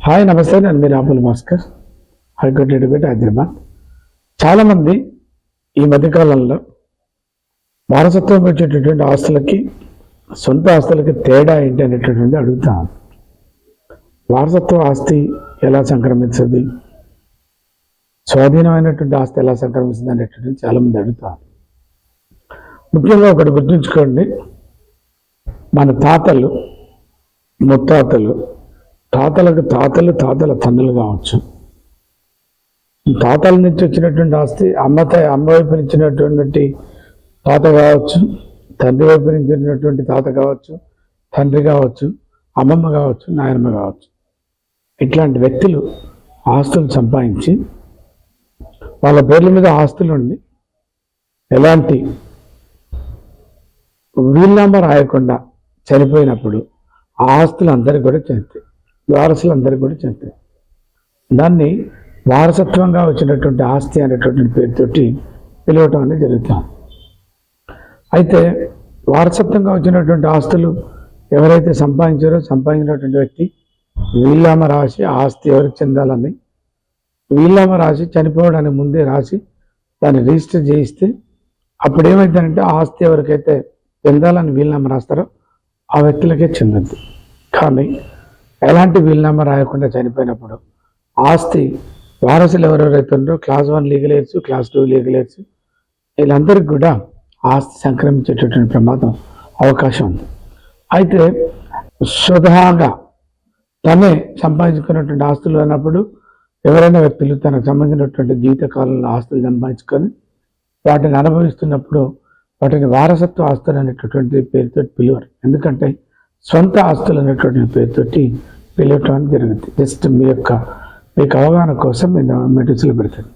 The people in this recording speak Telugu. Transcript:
హాయ్ నమస్తే, నేను మీ రాపుల భాస్కర్, హైకోర్టు అడ్వకేట్, హైదరాబాద్. చాలామంది ఈ మధ్యకాలంలో వారసత్వం వచ్చేటటువంటి ఆస్తులకి సొంత ఆస్తులకి తేడా ఏంటి అనేటటువంటి అడుగుతాను. వారసత్వ ఆస్తి ఎలా సంక్రమిస్తుంది, స్వాధీనమైనటువంటి ఆస్తి ఎలా సంక్రమిస్తుంది అనేటటువంటి చాలామంది అడుగుతారు. ముఖ్యంగా ఒకటి గుర్తుంచుకోండి, మన తాతలు ముత్తాతలు, తాతలకు తాతలు, తాతల తండ్రులు కావచ్చు, తాతల నుంచి వచ్చినటువంటి ఆస్తి అమ్మ వైపు నుంచినటువంటి తాత కావచ్చు, తండ్రి వైపు నుంచినటువంటి తాత కావచ్చు, తండ్రి కావచ్చు, అమ్మమ్మ కావచ్చు, నాయనమ్మ కావచ్చు. ఇట్లాంటి వ్యక్తులు ఆస్తులు సంపాదించి వాళ్ళ పేర్ల మీద ఆస్తులు ఉండి ఎలాంటి వీలునామా రాయకుండా చనిపోయినప్పుడు ఆ ఆస్తులు అందరికీ కూడా చెందుతాయి, వారసులందరికీ కూడా చెందుతాయి. దాన్ని వారసత్వంగా వచ్చినటువంటి ఆస్తి అనేటటువంటి పేరుతోటి పిలవటం అనేది జరుగుతుంది. అయితే వారసత్వంగా వచ్చినటువంటి ఆస్తులు ఎవరైతే సంపాదించినటువంటి వ్యక్తి వీలునామా రాసి ఆస్తి ఎవరికి చెందాలని వీలునామా రాసి చనిపోవడానికి ముందే రాసి దాన్ని రిజిస్టర్ చేయిస్తే అప్పుడు ఏమైందంటే ఆ ఆస్తి ఎవరికైతే చెందాలని వీలునామా రాస్తారో ఆ వ్యక్తులకే చెందద్దు. కానీ ఎలాంటి వీలునామా రాయకుండా చనిపోయినప్పుడు ఆస్తి వారసులు ఎవరెవరైతే ఉన్నారో class 1 legal AIDS, class 2 legal AIDS, వీళ్ళందరికీ కూడా ఆస్తి సంక్రమించేటటువంటి ప్రమాదం అవకాశం ఉంది. అయితే స్వతహాగా తనే సంపాదించుకున్నటువంటి ఆస్తులు అన్నప్పుడు ఎవరైనా వ్యక్తులు తనకు సంబంధించినటువంటి జీవితకాలంలో ఆస్తులు సంపాదించుకొని వాటిని అనుభవిస్తున్నప్పుడు వాటిని వారసత్వ ఆస్తులు అనేటటువంటి పేరుతో పిలువరు. ఎందుకంటే సొంత ఆస్తులు అనేటువంటి పేరుతోటి పిలవటం జరుగుతుంది. జస్ట్ మీకు అవగాహన కోసం నేను మెటీరియల్ పెడతాను.